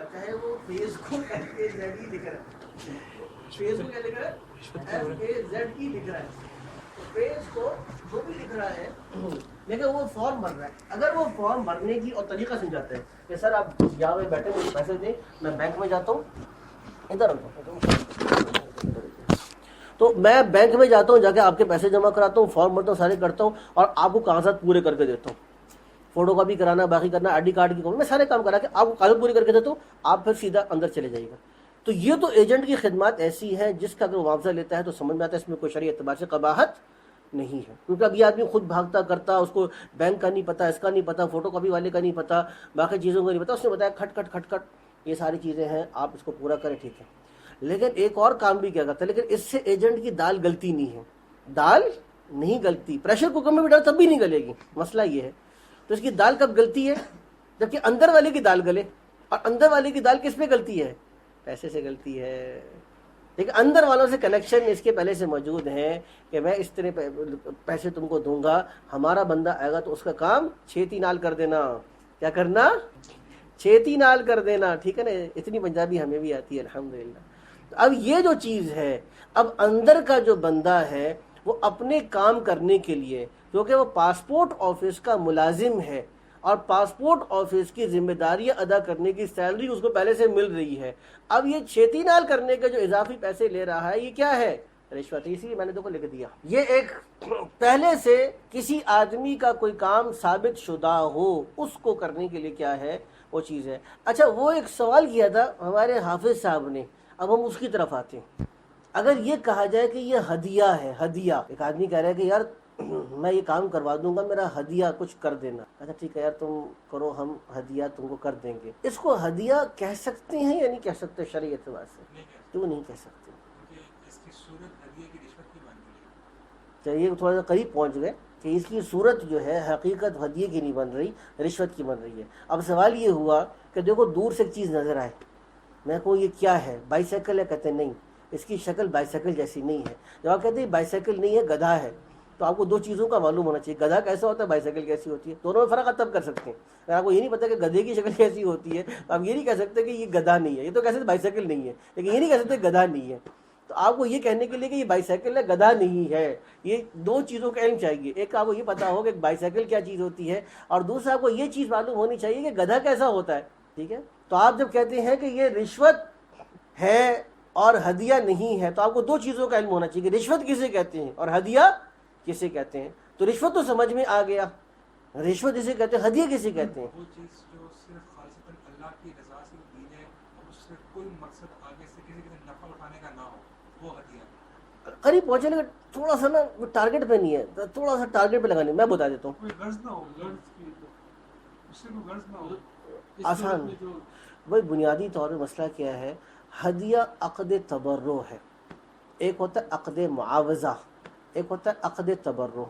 چاہے وہ فیس کو FAZE لکھ رہا ہے, فیس کو کیا لکھ رہا ہے, FAZE لکھ رہا ہے, تو فیس کو جو بھی لکھ رہا ہے لیکن وہ فارم بھر رہا ہے. اگر وہ فارم بھرنے کی اور طریقہ سمجھاتا ہے کہ سر آپ یہاں پہ بیٹھے مجھے پیسے دیں, میں بینک میں جاتا ہوں, ادھر تو میں بینک میں جاتا ہوں, جا کے آپ کے پیسے جمع کراتا ہوں, فارم بھرتا ہوں, سارے کرتا ہوں, اور آپ کو کاغذات پورے کر کے دیتا ہوں, فوٹو کاپی کرانا, باقی کرنا, ID کارڈ کی, میں سارے کام کرا کے آپ کو کاغذ پوری کر کے دیتا ہوں, آپ پھر سیدھا اندر چلے جائیے گا. تو یہ تو ایجنٹ کی خدمات ایسی ہیں جس کا اگر معاوضہ لیتا ہے تو سمجھ میں آتا ہے اس میں کوئی شرعی اعتبار سے قباحت نہیں ہے, کیونکہ اب یہ آدمی خود بھاگتا کرتا, اس کو بینک کا نہیں پتا, اس کا نہیں پتا, فوٹو کاپی والے کا نہیں پتا, باقی چیزوں کا نہیں پتا, اس نے بتایا کھٹ کھٹ کھٹ کھٹ یہ ساری چیزیں ہیں, آپ اس کو پورا کریں, ٹھیک ہے. لیکن ایک اور کام بھی کیا کرتا ہے, لیکن اس سے ایجنٹ کی دال گلتی نہیں ہے, دال نہیں گلتی, پریشر کوکر میں بھی ڈال تب بھی نہیں گلے گی, مسئلہ یہ ہے. تو اس کی دال کب گلتی ہے, جبکہ اندر والے کی دال گلے, اور اندر والے کی دال کس پہ گلتی ہے, پیسے سے گلتی ہے. لیکن اندر والوں سے کنیکشن اس کے پہلے سے موجود ہیں کہ میں اس طرح پیسے تم کو دوں گا, ہمارا بندہ آئے گا تو اس کا کام چھیتی نال کر دینا, کیا کرنا, چھیتی نال کر دینا, ٹھیک ہے نا. اتنی پنجابی ہمیں بھی آتی ہے الحمدللہ. اب یہ جو چیز ہے, اب اندر کا جو بندہ ہے وہ اپنے کام کرنے کے لیے, کیونکہ وہ پاسپورٹ آفس کا ملازم ہے اور پاسپورٹ آفس کی ذمہ داریاں ادا کرنے کی سیلری اس کو پہلے سے مل رہی ہے, اب یہ چھیتی نال کرنے کے جو اضافی پیسے لے رہا ہے یہ کیا ہے, رشوت. اسی لیے میں نے تو کو لکھ دیا, یہ ایک پہلے سے کسی آدمی کا کوئی کام ثابت شدہ ہو اس کو کرنے کے لیے کیا ہے, وہ چیز ہے. اچھا, وہ ایک سوال کیا تھا ہمارے حافظ صاحب نے, اب ہم اس کی طرف آتے ہیں. اگر یہ کہا جائے کہ یہ ہدیہ ہے, ہدیہ, ایک آدمی کہہ رہا ہے کہ یار میں یہ کام کروا دوں گا, میرا ہدیہ کچھ کر دینا. اچھا ٹھیک ہے یار تم کرو, ہم ہدیہ تم کو کر دیں گے. اس کو ہدیہ کہہ سکتے ہیں یا نہیں کہہ سکتے شرعی اعتبار سے, کیوں نہیں کہہ سکتے؟ اس کی صورت ہدیے کی رشوت کی بن گئی. چلیے تھوڑا سا قریب پہنچ گئے کہ اس کی صورت جو ہے حقیقت ہدیے کی نہیں بن رہی, رشوت کی بن رہی ہے. اب سوال یہ ہوا کہ دیکھو دور سے ایک چیز نظر آئے, میں کو یہ کیا ہے, بائی سائیکل ہے, کہتے ہیں نہیں اس کی شکل بائی سائیکل جیسی نہیں ہے. جب آپ کہتے ہیں بائی سائیکل نہیں ہے, گدھا ہے, تو آپ کو دو چیزوں کا معلوم ہونا چاہیے, گدھا کیسا ہوتا ہے, بائی سائیکل کیسی ہوتی ہے, دونوں میں فرق آپ تب کر سکتے ہیں. اگر آپ کو یہ نہیں پتا کہ گدھے کی شکل کیسی ہوتی ہے تو آپ یہ نہیں کہہ سکتے کہ یہ گدھا نہیں ہے, یہ تو کہہ سکتے بائی سائیکل نہیں ہے, لیکن یہ نہیں کہہ سکتے گدھا نہیں ہے. تو آپ کو یہ کہنے کے لیے کہ یہ بائی سائیکل ہے, گدھا نہیں ہے, یہ دو چیزوں کا علم چاہیے. ایک آپ کو یہ پتا ہو کہ بائی سائیکل کیا چیز ہوتی ہے, اور دوسرا آپ کو یہ چیز معلوم ہونی چاہیے کہ گدھا کیسا ہوتا ہے, ٹھیک ہے. تو آپ جب کہتے ہیں کہ یہ رشوت ہے اور ہدیہ نہیں ہے, تو آپ کو دو چیزوں کا علم ہونا چاہیے کہ رشوت کسے کہتے ہیں اور ہدیہ کسے کہتے ہیں. تو رشوت تو سمجھ میں آ گیا, رشوت کسے کہتے ہیں, ہدیہ کسے کہتے ہیں. وہ چیز جو صرف خالصتاً اللہ کی رضا سے دی جائے اور اس سے کوئی مقصد آگے سے کسی کے نفع اٹھانے کا نہ ہو, وہ ہدیہ. قریب پہنچے لیکن تھوڑا سا نا ٹارگٹ پہ نہیں ہے, تھوڑا سا ٹارگٹ پہ لگانے, میں بتا دیتا ہوں. کوئی غرض نہ ہو, غرض کی اس سے کوئی غرض نہ ہو. آسان, وہی بنیادی طور پہ مسئلہ کیا ہے, ہدیہ عقد تبرع ہے, ایک ہوتا ہے عقد معاوضہ, ایک ہوتا ہے عقد تبرع.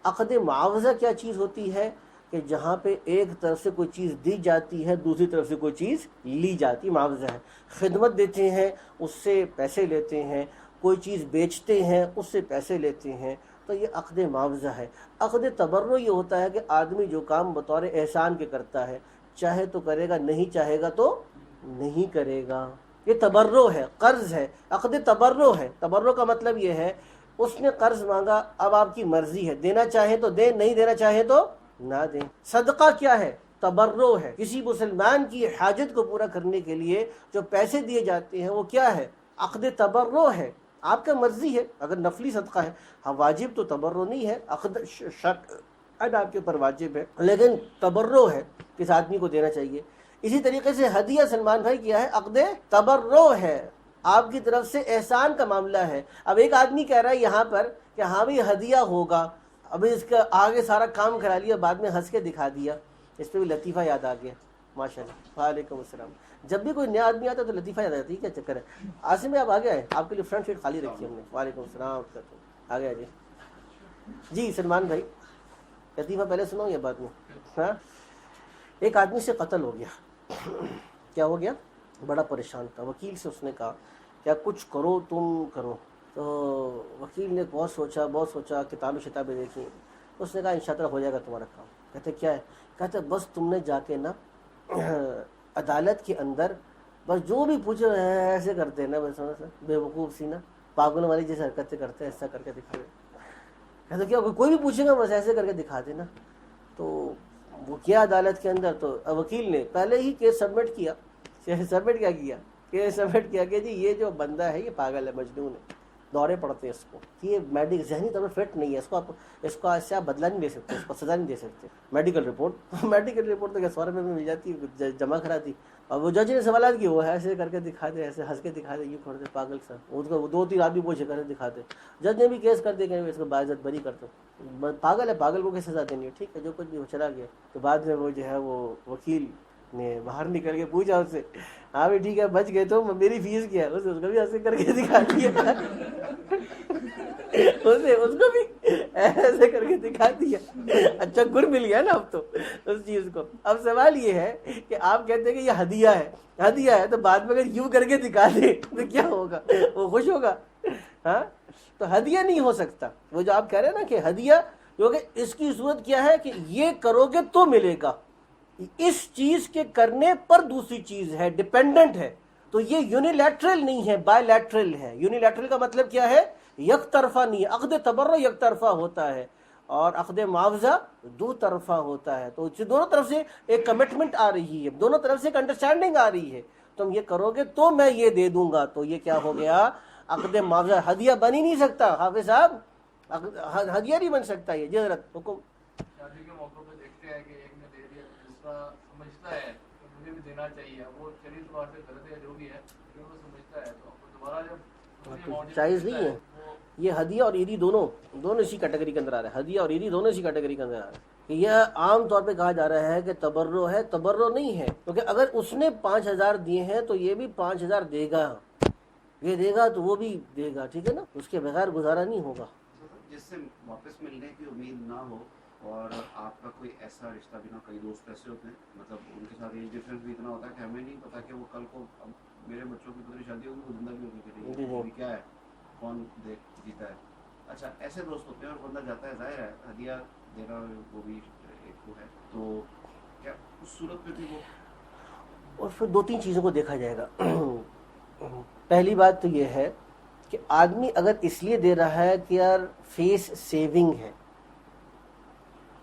عقد معاوضہ کیا چیز ہوتی ہے کہ جہاں پہ ایک طرف سے کوئی چیز دی جاتی ہے, دوسری طرف سے کوئی چیز لی جاتی ہے, معاوضہ ہے. خدمت دیتے ہیں, اس سے پیسے لیتے ہیں, کوئی چیز بیچتے ہیں, اس سے پیسے لیتے ہیں, تو یہ عقد معاوضہ ہے. عقد تبرع یہ ہوتا ہے کہ آدمی جو کام بطور احسان کے کرتا ہے, چاہے تو کرے گا, نہیں چاہے گا تو نہیں کرے گا, یہ تبرع ہے, قرض ہے, عقد تبرع ہے. تبرع کا مطلب یہ ہے اس نے قرض مانگا, اب آپ کی مرضی ہے, دینا چاہے تو دیں, نہیں دینا چاہے تو نہ دیں. صدقہ کیا ہے, تبرع ہے. کسی مسلمان کی حاجت کو پورا کرنے کے لیے جو پیسے دیے جاتے ہیں وہ کیا ہے, عقد تبرع ہے. آپ کا مرضی ہے, اگر نفلی صدقہ ہے, ہاں واجب تو تبرع نہیں ہے, عقد شک آپ کے اوپر واجب ہے, لیکن تبرع ہے, کس آدمی کو دینا چاہیے. اسی طریقے سے ہدیہ سلمان بھائی کیا ہے, عقد تبرع ہے, آپ کی طرف سے احسان کا معاملہ ہے. اب ایک آدمی کہہ رہا ہے یہاں پر کہ ہاں بھی ہدیہ ہوگا, ابھی اس کا آگے سارا کام کرا لیا, بعد میں ہنس کے دکھا دیا. اس پہ بھی لطیفہ یاد آ گیا, ماشاء اللہ. وعلیکم السلام. جب بھی کوئی نیا آدمی آتا ہے تو لطیفہ یاد آتا ہے, کیا چکر ہے. عاصم آپ آگے آئے, آپ کے لیے فرنٹ سیٹ خالی رکھی ہم نے. وعلیکم السلام. آگے آ جائے. جی سلمان بھائی, لطیفہ پہلے سنو یا بعد میں. ہاں, ایک آدمی سے قتل ہو گیا. کیا ہو گیا, بڑا پریشان تھا. وکیل سے اس نے کہا کیا کچھ کرو, تم کرو. تو وکیل نے بہت سوچا, کتابیں شتابیں دیکھیں. اس نے کہا انشاءاللہ ہو جائے گا تمہارا کام. کہتے کیا ہے, کہتے بس تم نے جا کے نا عدالت کے اندر بس جو بھی پوچھے ایسے کرتے ہیں نا، بس بیوقوف سی نا، پاگلوں والی جیسے حرکتیں کرتے ہیں، ایسا کر کے دکھا دیں. ایسا کیا کوئی بھی پوچھے گا بس ایسے کر کے دکھا دینا. تو وہ کیا عدالت کے اندر، تو وکیل نے پہلے ہی کیس سبمٹ کیا. سبمٹ کیا کیا؟ کیس سبمٹ کیا کہ جی یہ جو بندہ ہے یہ پاگل ہے، مجنون ہے، دورے پڑتے ہیں اس کو، یہ میڈیکل ذہنی طور پر فٹ نہیں ہے، اس کو اس سے آپ بدلہ نہیں دے سکتے، اس کو سزا نہیں دے سکتے. میڈیکل رپورٹ تو کیا 100 روپے میں مل جاتی ہے، جمع کرا دی. اور وہ جج نے سوالات کی، وہ ایسے کر کے دکھا دے، ایسے ہنس کے دکھا دے، یوں کر دے پاگل سا، اس کو 2-3 آدمی پوچھے کر دکھا دے. جج نے بھی کیس کر دیا کہ اس کو باعزت بری کر دو، پاگل ہے، پاگل کو کیا سزا دینی ہے، ٹھیک ہے جو کچھ بھی وہ چلا گیا. تو بعد میں وہ جو ہے وہ وکیل نے باہر نکل کے پوچھا اس سے، ہاں بھی ٹھیک ہے بچ گئے تو میری فیس کیا ہے، اس کو بھی ایسے کر کے دکھا دیا. اس کو بھی ایسے کر کے دکھا دیا. اچھا گر مل گیا نا اب تو اس چیز کو. اب سوال یہ ہے کہ آپ کہتے ہیں کہ یہ ہدیہ ہے تو بعد میں اگر یوں کر کے دکھا دے تو کیا ہوگا؟ وہ خوش ہوگا؟ ہاں تو ہدیہ نہیں ہو سکتا. وہ جو آپ کہہ رہے ہیں نا کہ ہدیہ، کیونکہ اس کی صورت کیا ہے کہ یہ کرو گے تو ملے گا، اس چیز کے کرنے پر دوسری چیز ہے، ڈیپینڈنٹ ہے. تو یہ یونیلیٹرل نہیں ہے، بائی لیٹرل ہے. یونیلیٹرل کا مطلب کیا ہے؟ یک طرفہ نہیں ہے. عقد تبرع یک طرفہ ہوتا ہے اور عقد معاوضہ 2 طرفہ ہوتا ہے. تو دونوں طرف سے ایک کمٹمنٹ آ رہی ہے، دونوں طرف سے ایک انڈرسٹینڈنگ آ رہی ہے. تم یہ کرو گے تو میں یہ دے دوں گا. تو یہ کیا ہو گیا؟ عقد معاوضہ. ہدیہ بن ہی نہیں سکتا حافظ صاحب، ہدیہ نہیں بن سکتا. یہ جی حضرت حکم. شادی کے موقع پہ دیکھتے ہیں کہ ایک نے دے دیا، دوسرا سمجھتا ہے کہ مجھے بھی دینا چاہیے، اب وہ شریعت اعتبار سے غلط ہے جو بھی ہے لیکن وہ سمجھتا ہے، تو دوبارہ جب جائز نہیں ہے. یہ ہدیہ اور عیدی دونوں اسی کیٹیگری کے اندر آ رہا ہے. ہدیہ اور عیدی دونوں اسی کیٹیگری کے اندر آ رہا ہے. یہ عام طور پہ کہا جا رہا ہے کہ تبرع ہے، تبرع نہیں ہے. کیونکہ اگر اس نے 5000 دیے ہیں تو یہ بھی 5000 دے گا، یہ دے گا تو وہ بھی دے گا، ٹھیک ہے نا. اس کے بغیر گزارا نہیں ہوگا. جس سے واپس ملنے کی امید نہ ہو اور آپ کا کوئی ایسا رشتہ بھی نہ، کئی دوست ایسے ہوتے ہیں مطلب ان کے ساتھ ایج ڈفرینس بھی اتنا ہوتا ہے کہ ہمیں نہیں پتا کہ وہ کل کو اب میرے بچوں کی پتری شادی ہوگی، وہ زندہ بھی ہوگی کہ نہیں، کیا ہے کون جیتا ہے. اچھا ایسے دوست ہوتے ہیں اور بندہ جاتا ہے، ظاہر ہے ہدیہ دینا وہ بھی ایک وہ ہے، تو کیا اس صورت میں بھی وہ؟ اور پھر 2-3 چیزوں کو دیکھا جائے گا. پہلی بات تو یہ ہے کہ آدمی اگر اس لیے دے رہا ہے کہ یار فیس سیونگ ہے،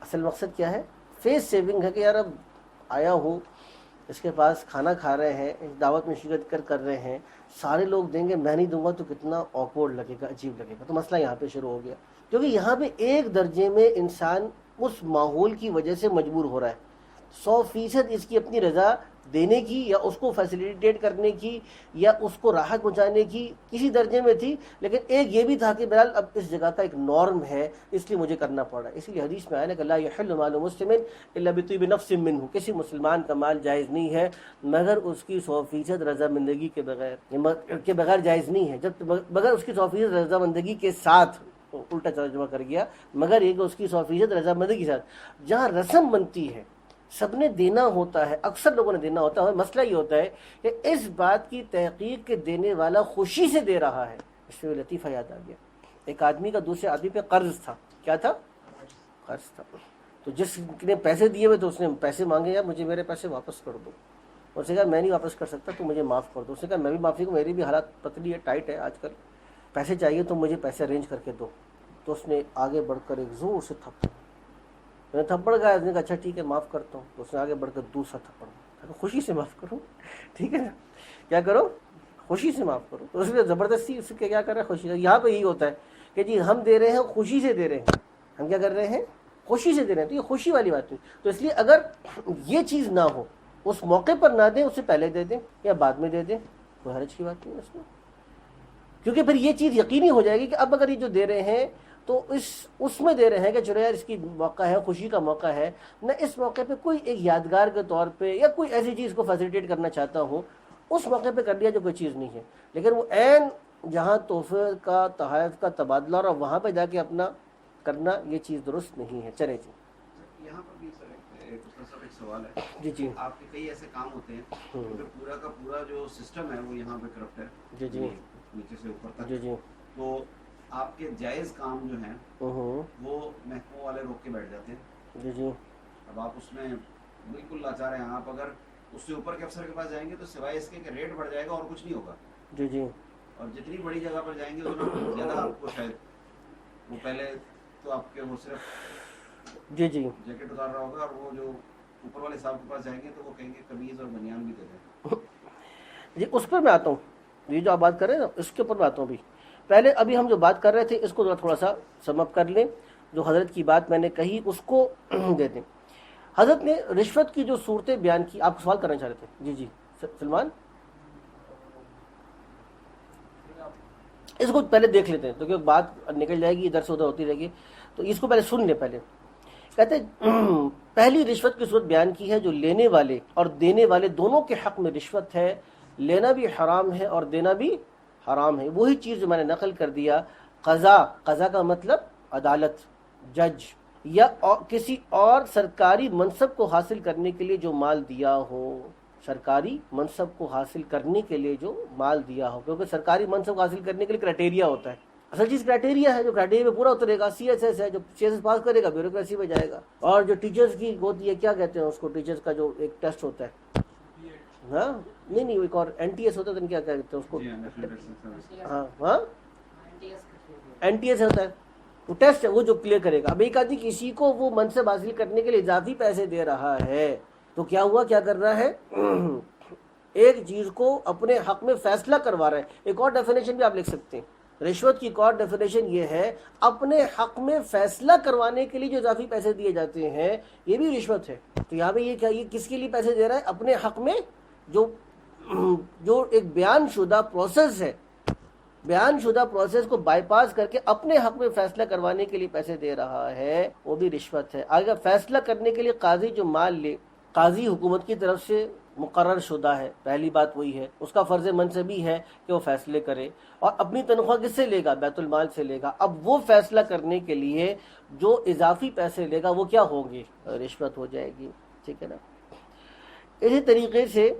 اصل مقصد کیا ہے؟ فیس سیونگ ہے کہ یار اب آیا ہوں اس کے پاس، کھانا کھا رہے ہیں، اس دعوت میں شرکت کر رہے ہیں، سارے لوگ دیں گے، میں نہیں دوں گا تو کتنا آکورڈ لگے گا، عجیب لگے گا. تو مسئلہ یہاں پہ شروع ہو گیا. کیونکہ یہاں پہ ایک درجے میں انسان اس ماحول کی وجہ سے مجبور ہو رہا ہے. 100% اس کی اپنی رضا دینے کی یا اس کو فیسیلیٹیٹ کرنے کی یا اس کو راحت پہنچانے کی کسی درجے میں تھی، لیکن ایک یہ بھی تھا کہ بہرحال اب اس جگہ کا ایک نارم ہے، اس لیے مجھے کرنا پڑ رہا ہے. اسی لیے حدیث میں آیا نا کہ لا یحل مال مسلم الا بطیب نفس منہ، کسی مسلمان کا مال جائز نہیں ہے مگر اس کی 100% رضامندگی کے بغیر جائز نہیں ہے. جب مگر اس کی 100% رضامندگی کے ساتھ، الٹا ترجمہ کر گیا، مگر یہ کہ اس کی 100% رضامندگی کے ساتھ. جہاں رسم بنتی ہے، سب نے دینا ہوتا ہے، اکثر لوگوں نے دینا ہوتا ہے. مسئلہ یہ ہوتا ہے کہ اس بات کی تحقیق کے دینے والا خوشی سے دے رہا ہے. اس میں لطیفہ یاد آ گیا. ایک آدمی کا دوسرے آدمی پہ قرض تھا. کیا تھا؟ قرض تھا. تو جس نے پیسے دیے ہوئے تو اس نے پیسے مانگے، یا مجھے میرے پیسے واپس کر دو. اس نے کہا میں نہیں واپس کر سکتا، تو مجھے معاف کر دو. اس نے کہا میں بھی معافی کو، میری بھی حالات پتلی ہے، ٹائٹ ہے آج کل، پیسے چاہیے تو مجھے پیسے ارینج کر کے دو. تو اس نے آگے بڑھ کر ایک زور سے میں نے تھپڑ گیا. اس نے کہا اچھا ٹھیک ہے معاف کرتا ہوں. تو اس نے آگے بڑھ کر دوسرا تھپڑ، خوشی سے معاف کروں، ٹھیک ہے نا، کیا کرو؟ خوشی سے معاف کرو. تو اس نے زبردستی اس کے کیا کر رہا ہے؟ خوشی. یہاں پہ یہی ہوتا ہے کہ جی ہم دے رہے ہیں خوشی سے دے رہے ہیں. ہم کیا کر رہے ہیں؟ خوشی سے دے رہے ہیں. تو یہ خوشی والی بات نہیں. تو اس لیے اگر یہ چیز نہ ہو، اس موقع پر نہ دیں، اس سے پہلے دے دیں یا بعد میں دے دیں، کوئی حرج کی بات نہیں اس میں. کیونکہ پھر یہ چیز یقینی ہو جائے گی کہ اب اگر یہ جو دے رہے ہیں تو اس میں دے رہے ہیں کہ چلو یار اس کی موقع ہے، خوشی کا موقع ہے نہ، اس موقع پہ کوئی ایک یادگار کے طور پہ یا کوئی ایسی چیز کو فیسیلیٹیٹ کرنا چاہتا ہوں، اس موقع پہ کر لیا جو کوئی چیز نہیں ہے. لیکن وہ عین جہاں تحفے کا، تحائف کا تبادلہ اور وہاں پہ جا کے اپنا کرنا، یہ چیز درست نہیں ہے. چلے جی یہاں پر بھی سر ایک سوال ہے. جی جی آپ کے کئی ایسے کام ہوتے ہیں کیونکہ پورا کا پورا جو سسٹم ہے وہ یہاں پہ کرپٹ ہے، جی جی نیچے سے اوپر تک. جی جی تو آپ کے جائز کام جو ہیں وہ محکموں والے روک کے بیٹھ جاتے ہیں. جی جی اب آپ اس میں بالکل لاچار ہیں. آپ اگر اس سے اوپر کے افسر کے پاس جائیں گے تو سوائے اس کے کہ ریٹ بڑھ جائے گا اور کچھ نہیں ہوگا. جی جی اور جتنی بڑی جگہ پر جائیں گے اتنا زیادہ آپ کو شاید وہ پہلے تو آپ کے وہ صرف جی جی جیکٹ اتار رہا ہوگا اور وہ جو اوپر والے صاحب کے پاس جائیں گے تو وہ کہیں گے قمیض اور بنیان بھی دے دیں. جی اس پر میں آتا ہوں. یہ جو آپ بات کر رہے ہیں نا اس کے اوپر میں آتا ہوں. پہلے ابھی ہم جو بات کر رہے تھے اس کو تھوڑا سا سم اپ کر لیں. جو حضرت کی بات میں نے کہی اس کو دے دیں. حضرت نے رشوت کی جو صورتیں بیان کی. آپ کو سوال کرنا چاہ رہے تھے. جی جی سلمان اس کو پہلے دیکھ لیتے ہیں تو کیونکہ بات نکل جائے گی ادھر سے ادھر ہوتی رہے گی. تو اس کو پہلے سن لیں. پہلے کہتے ہیں پہلی رشوت کی صورت بیان کی ہے جو لینے والے اور دینے والے دونوں کے حق میں رشوت ہے. لینا بھی حرام ہے اور دینا بھی حرام ہے. وہی چیز جو میں نے نقل کر دیا. قضا کا مطلب عدالت, جج یا کسی اور سرکاری منصب کو حاصل کرنے کے لیے جو مال دیا ہو. سرکاری منصب کو حاصل کرنے کے لیے جو مال دیا ہو, کیونکہ سرکاری منصب کو حاصل کرنے کے لیے کرائٹیریا ہوتا ہے. اصل چیز کرائٹیریا ہے. جو کرائٹیریا میں پورا اترے گا سی ایس ایس ہے. جو سی ایس ایس پاس کرے گا بیوروکریسی میں جائے گا. اور جو ٹیچرز کی ہوتی ہے کیا کہتے ہیں اس کو, ٹیچرز کا جو ایک ٹیسٹ ہوتا ہے, ہاں نہیں ایک اور این ٹی ایس ہوتا ہے. کیا کہتے ہیں اس کو, ہاں ہاں این ٹی ایس ہوتا ہے. وہ ٹیسٹ ہے, وہ جو کلیئر کرے گا. اب ایک آدمی کسی کو وہ منصب حاصل کرنے کے لیے اضافی پیسے دے رہا ہے تو کیا ہوا, کیا کر رہا ہے, ایک چیز کو اپنے حق میں فیصلہ کروا رہا ہے. ایک اور ڈیفینیشن بھی آپ لکھ سکتے ہیں. رشوت کی ایک اور ڈیفینیشن یہ ہے اپنے حق میں فیصلہ کروانے کے لیے جو اضافی پیسے دیے جاتے ہیں یہ بھی رشوت ہے. تو یہاں پہ یہ کیا, یہ کس کے لیے پیسے دے رہا ہے, اپنے حق میں جو ایک بیان شدہ پروسیس ہے, بیان شدہ پروسیس کو بائی پاس کر کے اپنے حق میں فیصلہ کروانے کے لیے پیسے دے رہا ہے, وہ بھی رشوت ہے. اگر فیصلہ کرنے کے لیے قاضی جو مال لے, قاضی حکومت کی طرف سے مقرر شدہ ہے, پہلی بات وہی ہے, اس کا فرض منصبی ہے کہ وہ فیصلے کرے, اور اپنی تنخواہ کس سے لے گا, بیت المال سے لے گا. اب وہ فیصلہ کرنے کے لیے جو اضافی پیسے لے گا وہ کیا ہوں گے, رشوت ہو جائے گی. ٹھیک ہے نا. اسی طریقے سے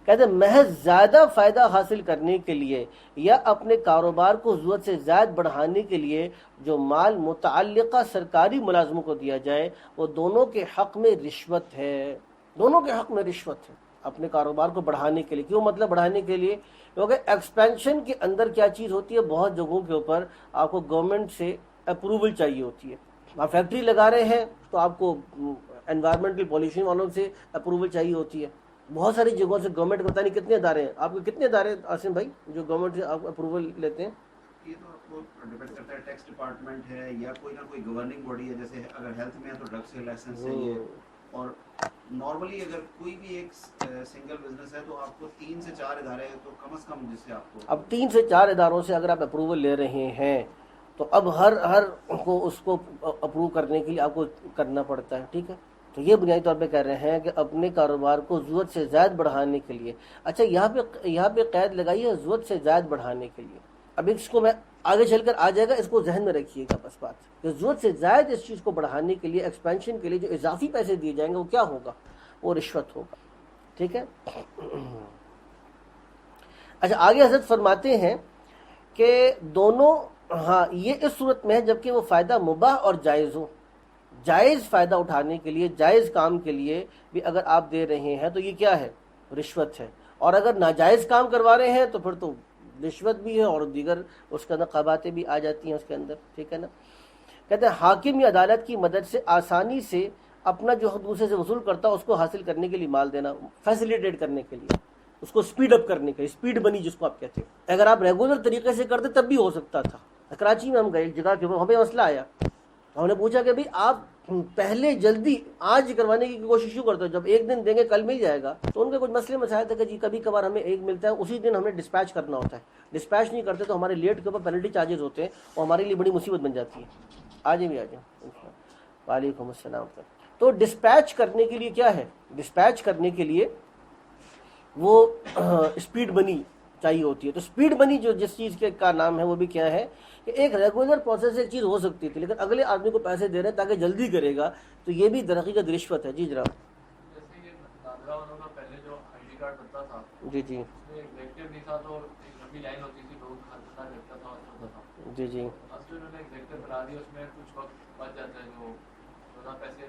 کہتے ہیں محض زیادہ فائدہ حاصل کرنے کے لیے یا اپنے کاروبار کو ضرورت سے زائد بڑھانے کے لیے جو مال متعلقہ سرکاری ملازموں کو دیا جائے وہ دونوں کے حق میں رشوت ہے. دونوں کے حق میں رشوت ہے اپنے کاروبار کو بڑھانے کے لیے. کیوں مطلب بڑھانے کے لیے, کیونکہ ایکسپینشن کے اندر کیا چیز ہوتی ہے, بہت جگہوں کے اوپر آپ کو گورنمنٹ سے اپروول چاہیے ہوتی ہے. آپ فیکٹری لگا رہے ہیں تو آپ کو انوائرمنٹل پولیوشن والوں سے اپروول چاہیے ہوتی ہے. بہت ساری جگہوں سے گورنمنٹ کو پتہ نہیں کتنے ادارے ہیں, آپ کو کتنے ادارے عاصم بھائی جو گورنمنٹ سے آپ اپروول لیتے ہیں؟ یہ تو آپ کو ڈیپینڈ کرتا ہے, ٹیکس ڈپارٹمنٹ ہے یا کوئی نہ کوئی گورننگ باڈی ہے. جیسے اگر ہیلتھ میں ہے تو ڈرگ سے لائسنس چاہیے, اور نارملی اگر کوئی بھی ایک سنگل بزنس ہے تو آپ کو 3 سے 4 ادارے ہیں تو کم از کم جس سے آپ کو, اب 3 سے 4 اداروں سے اگر آپ اپروول لے رہے ہیں تو اب ہر کو اس کو اپروو کرنے کے لیے آپ کو کرنا پڑتا ہے. ٹھیک ہے, تو یہ بنیادی طور پہ کہہ رہے ہیں کہ اپنے کاروبار کو ضرورت سے زائد بڑھانے کے لیے. اچھا یہاں پہ قید لگائی ہے ضرورت سے زائد بڑھانے کے لیے. اب اس کو میں آگے چل کر آ جائے گا, اس کو ذہن میں رکھیے گا بس بات, کہ ضرورت سے زائد اس چیز کو بڑھانے کے لیے, ایکسپینشن کے لیے جو اضافی پیسے دیے جائیں گے وہ کیا ہوگا, وہ رشوت ہوگا. ٹھیک ہے. اچھا آگے حضرت فرماتے ہیں کہ دونوں, ہاں یہ اس صورت میں ہے جبکہ وہ فائدہ مباح اور جائز ہو. جائز فائدہ اٹھانے کے لیے, جائز کام کے لیے بھی اگر آپ دے رہے ہیں تو یہ کیا ہے, رشوت ہے. اور اگر ناجائز کام کروا رہے ہیں تو پھر تو رشوت بھی ہے اور دیگر اس کے اندر قباحتیں بھی آ جاتی ہیں اس کے اندر. ٹھیک ہے نا. کہتے ہیں حاکم یا عدالت کی مدد سے آسانی سے اپنا جو حق دوسرے سے وصول کرتا اس کو حاصل کرنے کے لیے مال دینا, فیسیلیٹیٹ کرنے کے لیے, اس کو سپیڈ اپ کرنے کے لیے, سپیڈ بنی جس کو آپ کہتے ہیں. اگر آپ ریگولر طریقے سے کرتے تب بھی ہو سکتا تھا. کراچی میں ہم گئے ایک جگہ کے, ہمیں مسئلہ آیا, ہم نے پوچھا کہ بھائی آپ پہلے جلدی آج کروانے کی کوشش کیوں کرتے ہو, جب ایک دن دیں گے کل مل جائے گا. تو ان کے کچھ مسئلے مسائل تھے کہ جی کبھی کبھار ہمیں ایک ملتا ہے اسی دن ہمیں ڈسپیچ کرنا ہوتا ہے, ڈسپیچ نہیں کرتے تو ہمارے لیٹ کے اوپر پینلٹی چارجز ہوتے ہیں اور ہمارے لیے بڑی مصیبت بن جاتی ہے. آج بھی آ جائیں. وعلیکم السلام. تو ڈسپیچ کرنے کے لیے کیا ہے, ڈسپیچ کرنے کے لیے وہ اسپیڈ بنی چاہیے ہوتی ہے. تو اسپیڈ بنی جو جس چیز کے کا نام ہے وہ بھی کیا ہے کہ ایک ریگولر پروسیس سے ایک چیز ہو سکتی تھی, لیکن اگلے آدمی کو پیسے دے رہے ہیں تاکہ جلدی کرے گا, تو یہ بھی در حقیقت رشوت ہے. جی جناب. جیسے یہ دادرا والوں کا پہلے جو آئی ڈی کارڈ بنتا تھا, جی جی اس میں ایگزیکٹو نہیں تھا تو ایک لمبی لائن ہوتی تھی, لوگ خریدنا لگتا تھا اور ہوتا تھا. جی جی اب جو انہوں نے ایگزیکٹو بنا دیا اس میں کچھ وقت بچ جاتا ہے, جو زیادہ پیسے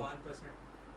5%,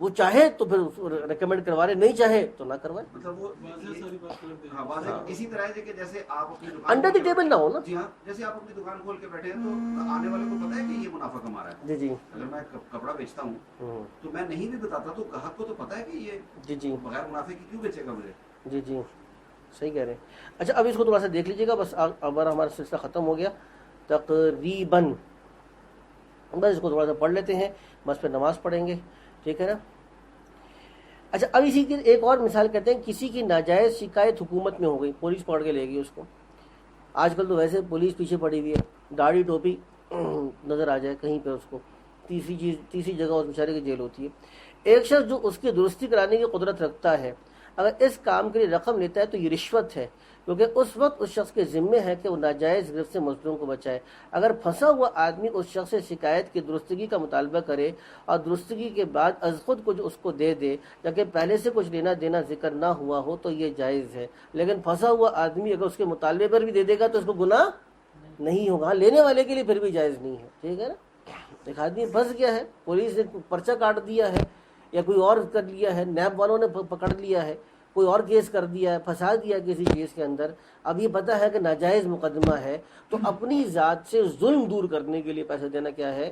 وہ چاہے تو پھر ریکمینڈ کروا رہے, نہیں چاہے تو نہ کروائے. مطلب وہ واضح ساری بات کر دیں. ہاں واضح اسی طرح ہے کہ جیسے آپ اپنی دکان انڈر دی ٹیبل نہ ہو نا. جی ہاں, جیسے آپ اپنی دکان کھول کے بیٹھے ہیں تو آنے والے کو پتا ہے کہ یہ منافع کما رہا ہے. جی جی اگر میں کپڑا بیچتا ہوں تو میں نہیں بھی بتاتا تو گاہک کو تو پتا ہے کہ یہ جی جی بغیر منافع کی کیوں بیچے گا مجھے. جی جی صحیح کہہ رہے ہیں. اچھا اب اس کو تھوڑا سا دیکھ لیجیے گا, بس ہمارا سلسلہ ختم ہو گیا تقریباً. بس اس کو تھوڑا سا پڑھ لیتے ہیں, بس پھر نماز پڑھیں گے, ٹھیک ہے نا. اچھا اب اسی کی ایک اور مثال کہتے ہیں, کسی کی ناجائز شکایت حکومت میں ہو گئی, پولیس پکڑ کے لے گئی اس کو. آج کل تو ویسے پولیس پیچھے پڑی ہوئی ہے, داڑھی ٹوپی نظر آ جائے کہیں پہ اس کو, تیسری جگہ اس بیچارے کی جیل ہوتی ہے. ایک شخص جو اس کی درستی کرانے کی قدرت رکھتا ہے, اگر اس کام کے لیے رقم لیتا ہے تو یہ رشوت ہے, کیونکہ اس وقت اس شخص کے ذمے ہے کہ وہ ناجائز گرفت سے مظلوم کو بچائے. اگر پھنسا ہوا آدمی اس شخص سے شکایت کی درستگی کا مطالبہ کرے اور درستگی کے بعد از خود کچھ اس کو دے دے, جبکہ پہلے سے کچھ لینا دینا ذکر نہ ہوا ہو, تو یہ جائز ہے. لیکن پھنسا ہوا آدمی اگر اس کے مطالبے پر بھی دے دے گا تو اس کو گناہ نہیں ہوگا. لینے والے کے لیے پھر بھی جائز نہیں ہے, ٹھیک ہے نا. ایک آدمی پھنس گیا ہے, پولیس نے پرچہ کاٹ دیا ہے یا کوئی اور کر لیا ہے, نیب والوں نے پکڑ لیا ہے, کوئی اور کیس کر دیا ہے, پھنسا دیا کسی کیس کے اندر. اب یہ پتہ ہے کہ ناجائز مقدمہ ہے, تو اپنی ذات سے ظلم دور کرنے کے لیے پیسے دینا کیا ہے,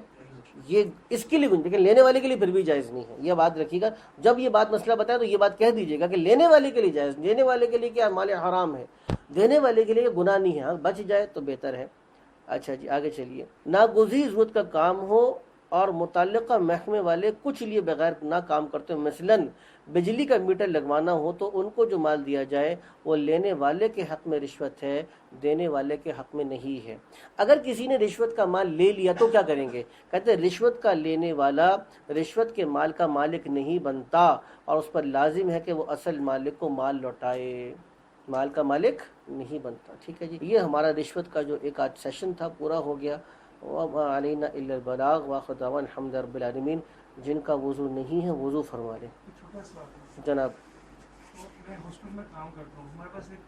یہ اس کے لیے لیکن لینے والے کے لیے پھر بھی جائز نہیں ہے. یہ بات رکھیے گا, جب یہ بات مسئلہ بتائے تو یہ بات کہہ دیجیے گا کہ لینے والے کے لیے جائز, لینے والے کے لیے کیا مال حرام ہے, دینے والے کے لیے گناہ نہیں ہے, بچ جائے تو بہتر ہے. اچھا جی آگے چلیے. ناگزیر ضرورت کا کام ہو اور متعلقہ محکمے والے کچھ لیے بغیر نہ کام کرتے, مثلاً بجلی کا میٹر لگوانا ہو, تو ان کو جو مال دیا جائے وہ لینے والے کے حق میں رشوت ہے, دینے والے کے حق میں نہیں ہے. اگر کسی نے رشوت کا مال لے لیا تو کیا کریں گے؟ کہتے ہیں رشوت کا لینے والا رشوت کے مال کا مالک نہیں بنتا, اور اس پر لازم ہے کہ وہ اصل مالک کو مال لوٹائے, مال کا مالک نہیں بنتا. ٹھیک ہے جی, یہ ہمارا رشوت کا جو ایک آج سیشن تھا پورا ہو گیا. وما علینا الا البلاغ وآخر دعوانا الحمد رب العالمین. جن کا وضو نہیں ہے وضو فرما لیں. چھوٹا سوال ہے. جناب میں ہاسپٹل میں کام کرتا ہوں, ہمارے پاس ایک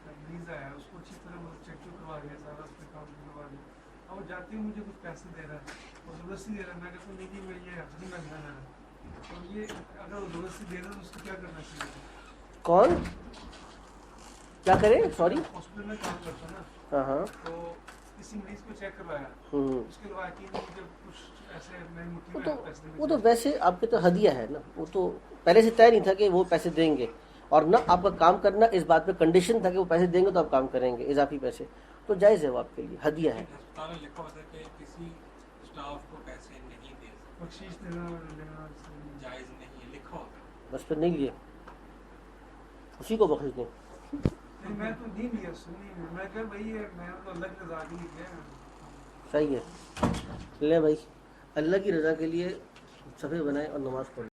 مریض آیا ہے, اس کو اچھی طرح چیک کروا دیا, سارا اس پہ کام کروا دیا. اب وہ جاتے ہوئے مجھے کچھ پیسے دے رہا ہے, اور زبردستی دے رہا ہے. میں کہتا ہوں نہیں جی میں یہ نہیں مانگنا ہے. تو یہ اگر وہ زبردستی دے رہا ہے تو اس کو کیا کرنا چاہیے؟ کون کیا کرے؟ سوری ہاسپٹل میں کام کرتا نا, ہاں ہاں تو کسی مریض کو چیک کروایا, اس کے بعد مجھے کچھ ایسے میں مٹھی میں پیسے وہ تو ویسے آپ کے تو ہدیہ ہے نا, وہ تو پہلے سے طے نہیں تھا کہ وہ پیسے دیں گے, اور نہ آپ کا کام کرنا اس بات پہ کنڈیشن تھا کہ وہ پیسے دیں گے تو آپ کام کریں گے, اضافی پیسے, تو جائز ہے وہ آپ کے لیے ہدیہ ہے. ہسپتال میں لکھا ہوتا ہے کہ کسی اسٹاف کو پیسے نہیں دے سکتے, بخشش دینا جائز نہیں ہے, لکھا ہوتا ہے. بس پھر نہیں لیے, اسی کو بخش دیں. میں تو نہیں لیا, سنی میں کہ بھائی میں تو اللہ کی رضا کے لیے کیا. صحیح ہے, لے بھائی اللہ کی رضا کے لیے صفحے بنائیں اور نماز پڑھیں.